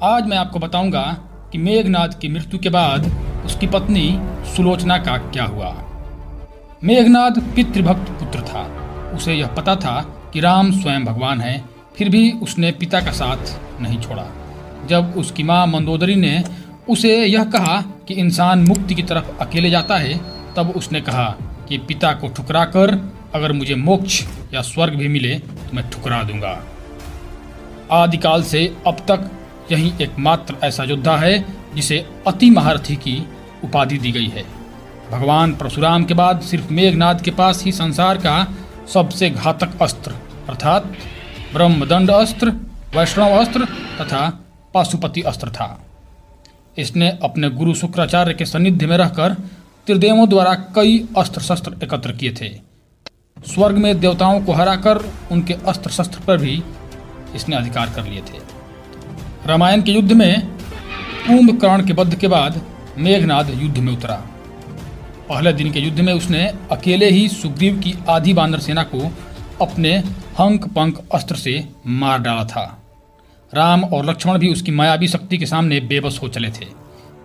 आज मैं आपको बताऊंगा कि मेघनाद की मृत्यु के बाद उसकी पत्नी सुलोचना का क्या हुआ। मेघनाद पितृभक्त पुत्र था। उसे यह पता था कि राम स्वयं भगवान है, फिर भी उसने पिता का साथ नहीं छोड़ा। जब उसकी माँ मंदोदरी ने उसे यह कहा कि इंसान मुक्ति की तरफ अकेले जाता है, तब उसने कहा कि पिता को ठुकरा कर अगर मुझे मोक्ष या स्वर्ग भी मिले तो मैं ठुकरा दूंगा। आदिकाल से अब तक यही एकमात्र ऐसा योद्धा है जिसे अति महारथी की उपाधि दी गई है। भगवान परशुराम के बाद सिर्फ मेघनाद के पास ही संसार का सबसे घातक अस्त्र अर्थात ब्रह्मदंड अस्त्र, वैष्णव अस्त्र तथा पाशुपति अस्त्र था। इसने अपने गुरु शुक्राचार्य के सानिध्य में रहकर त्रिदेवों द्वारा कई अस्त्र शस्त्र एकत्र किए थे। स्वर्ग में देवताओं को हराकर उनके अस्त्र शस्त्र पर भी इसने अधिकार कर लिए थे। रामायण के युद्ध में कुंभकर्ण के वध के बाद मेघनाद युद्ध में उतरा। पहले दिन के युद्ध में उसने अकेले ही सुग्रीव की आधी वानर सेना को अपने हंक पंख अस्त्र से मार डाला था। राम और लक्ष्मण भी उसकी मायावी शक्ति के सामने बेबस हो चले थे,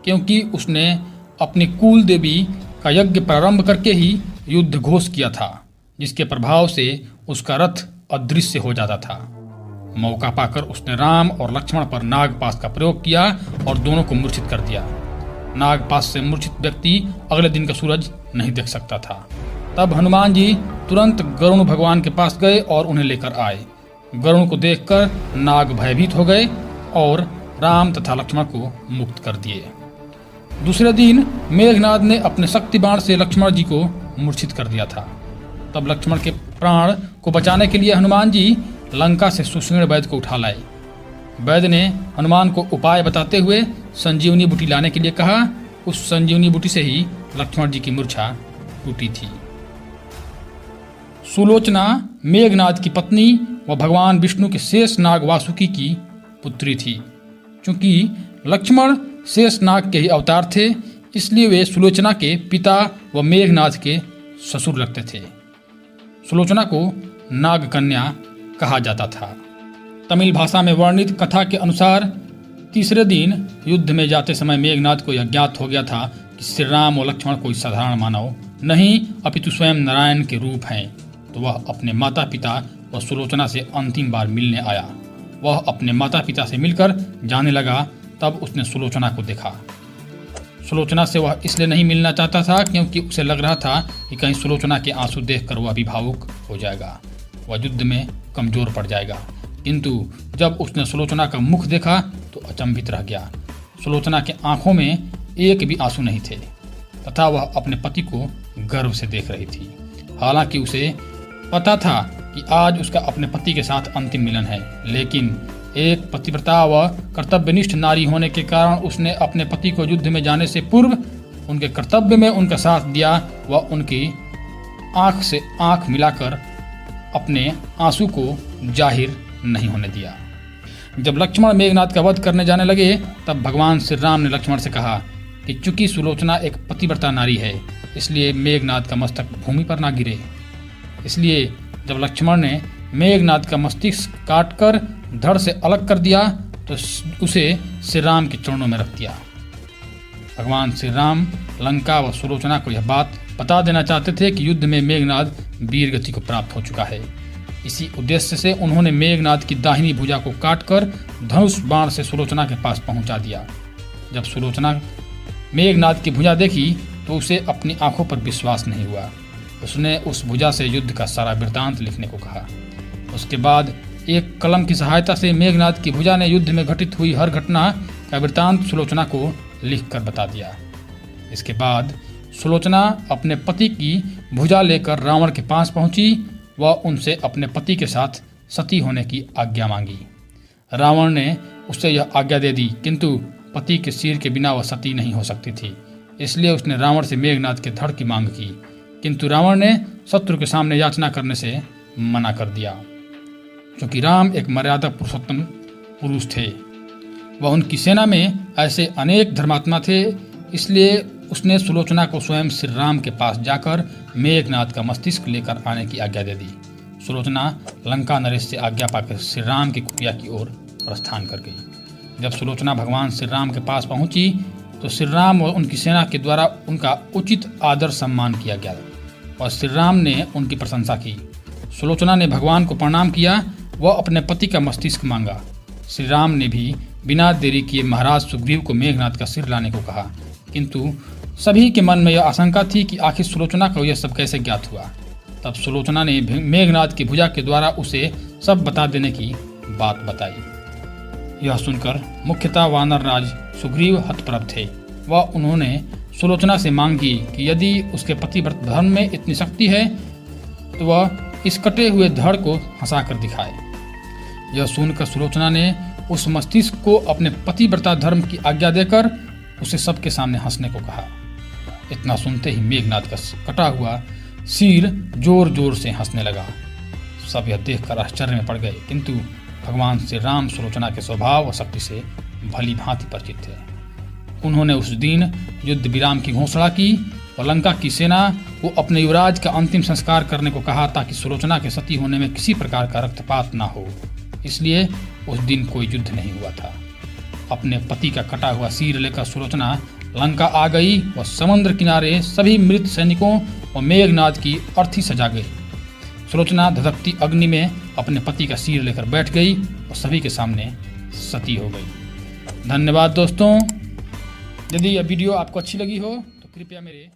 क्योंकि उसने अपनी कुल देवी का यज्ञ प्रारंभ करके ही युद्ध घोष किया था, जिसके प्रभाव से उसका रथ अदृश्य हो जाता था। मौका पाकर उसने राम और लक्ष्मण पर नागपाश का प्रयोग किया और दोनों को मूर्छित कर दिया। नागपाश से मूर्छित व्यक्ति अगले दिन का सूरज नहीं देख सकता था। तब हनुमान जी तुरंत गरुण भगवान के पास गए और उन्हें लेकर आए। गरुण को देखकर नाग भयभीत हो गए और राम तथा लक्ष्मण को मुक्त कर दिए। दूसरे दिन मेघनाद ने अपने शक्ति बाण से लक्ष्मण जी को मूर्छित कर दिया था। तब लक्ष्मण के प्राण को बचाने के लिए हनुमान जी लंका से सुषेण वैद्य को उठा लाए। वैद्य ने हनुमान को उपाय बताते हुए संजीवनी बूटी लाने के लिए कहा। उस संजीवनी बूटी से ही लक्ष्मण जी की मूर्छा टूटी थी। सुलोचना मेघनाद की पत्नी व भगवान विष्णु के शेष नाग वासुकी की पुत्री थी। चूंकि लक्ष्मण शेष नाग के ही अवतार थे, इसलिए वे सुलोचना के पिता व मेघनाद के ससुर लगते थे। सुलोचना को नाग कन्या कहा जाता था। तमिल भाषा में वर्णित कथा के अनुसार तीसरे दिन युद्ध में जाते समय मेघनाद को यह ज्ञात हो गया था कि श्री राम और लक्ष्मण कोई साधारण मानव नहीं अपितु स्वयं नारायण के रूप हैं। तो वह अपने माता पिता व सुलोचना से अंतिम बार मिलने आया। वह अपने माता पिता से मिलकर जाने लगा। तब उसने सुलोचना को देखा। सुलोचना से वह इसलिए नहीं मिलना चाहता था क्योंकि उसे लग रहा था कि कहीं सुलोचना के आंसू देखकर वह भी भावुक हो जाएगा, वह युद्ध में कमजोर पड़ जाएगा। किंतु जब उसने सुलोचना का मुख देखा तो अचंभित रह गया। सुलोचना के आंखों में एक भी आंसू नहीं थे तथा वह अपने पति को गर्व से देख रही थी। हालांकि उसे पता था कि आज उसका अपने पति के साथ अंतिम मिलन है, लेकिन एक पतिव्रता व कर्तव्यनिष्ठ नारी होने के कारण उसने अपने पति को युद्ध में जाने से पूर्व उनके कर्तव्य में उनका साथ दिया व उनकी आंख से आंख मिलाकर अपने आंसू को जाहिर नहीं होने दिया। जब लक्ष्मण मेघनाद का वध करने जाने लगे, तब भगवान श्री राम ने लक्ष्मण से कहा कि चूंकि सुलोचना एक पतिव्रता नारी है, इसलिए मेघनाद का मस्तक भूमि पर ना गिरे। इसलिए जब लक्ष्मण ने मेघनाद का मस्तिष्क काटकर धड़ से अलग कर दिया तो उसे श्री राम के चरणों में रख दिया। भगवान श्री राम लंका व सुलोचना को यह बात बता देना चाहते थे कि युद्ध में मेघनाद वीर गति को प्राप्त हो चुका है। इसी उद्देश्य से उन्होंने मेघनाद की दाहिनी भुजा को काटकर धनुष बाण से सुलोचना के पास पहुंचा दिया। जब सुलोचना मेघनाद की भुजा देखी तो उसे अपनी आंखों पर विश्वास नहीं हुआ। उसने उस भुजा से युद्ध का सारा वृत्तांत लिखने को कहा। उसके बाद एक कलम की सहायता से मेघनाद की भुजा ने युद्ध में घटित हुई हर घटना का वृत्तांत सुलोचना को लिखकर बता दिया। इसके बाद सुलोचना अपने पति की भुजा लेकर रावण के पास पहुंची व उनसे अपने पति के साथ सती होने की आज्ञा मांगी। रावण ने उससे यह आज्ञा दे दी, किंतु पति के सिर के बिना वह सती नहीं हो सकती थी। इसलिए उसने रावण से मेघनाद के धड़ की मांग की, किंतु रावण ने शत्रु के सामने याचना करने से मना कर दिया। क्योंकि राम एक मर्यादा पुरुषोत्तम पुरुष थे, वह उनकी सेना में ऐसे अनेक धर्मात्मा थे, इसलिए उसने सुलोचना को स्वयं श्री राम के पास जाकर मेघनाद का मस्तिष्क लेकर आने की आज्ञा दे दी। सुलोचना लंका नरेश से आज्ञा पाकर श्री राम की कुटिया की ओर प्रस्थान कर गई। जब सुलोचना भगवान श्री राम के पास पहुंची तो श्री राम और उनकी सेना के द्वारा उनका उचित आदर सम्मान किया गया और श्री राम ने उनकी प्रशंसा की। सुलोचना ने भगवान को प्रणाम किया, वह अपने पति का मस्तिष्क मांगा। श्री राम ने भी बिना देरी किए महाराज सुग्रीव को मेघनाद का सिर लाने को कहा, किंतु सभी के मन में यह आशंका थी कि आखिर सुलोचना को यह सब कैसे ज्ञात हुआ। तब सुलोचना ने मेघनाद की भुजा के द्वारा उसे सब बता देने की बात बताई। यह सुनकर मुख्यतः वानर राज सुग्रीव हतप्रभ थे। वह उन्होंने सुलोचना से मांगी कि यदि उसके पतिव्रत धर्म में इतनी शक्ति है तो वह इस कटे हुए धड़ को हंसाकर दिखाए। यह सुनकर सुलोचना ने उस मस्तिष्क को अपने पतिव्रता धर्म की आज्ञा देकर उसे सबके सामने हंसने को कहा। इतना सुनते ही मेघनाद का कटा हुआ सिर जोर जोर से हंसने लगा। सब यह देखकर आश्चर्य में पड़ गए, किंतु भगवान श्री राम सुलोचना के स्वभाव और शक्ति से भली भांति परिचित थे। उन्होंने उस दिन युद्ध विराम की घोषणा की और लंका की सेना को अपने युवराज का अंतिम संस्कार करने को कहा, ताकि सुलोचना के सती होने में किसी प्रकार का रक्तपात न हो। इसलिए उस दिन कोई युद्ध नहीं हुआ था। अपने पति का कटा हुआ सिर लेकर सुलोचना लंका आ गई और समुद्र किनारे सभी मृत सैनिकों और मेघनाद की अर्थी सजा गई। सुलोचना धधकती अग्नि में अपने पति का सिर लेकर बैठ गई और सभी के सामने सती हो गई। धन्यवाद दोस्तों। यदि यह वीडियो आपको अच्छी लगी हो तो कृपया मेरे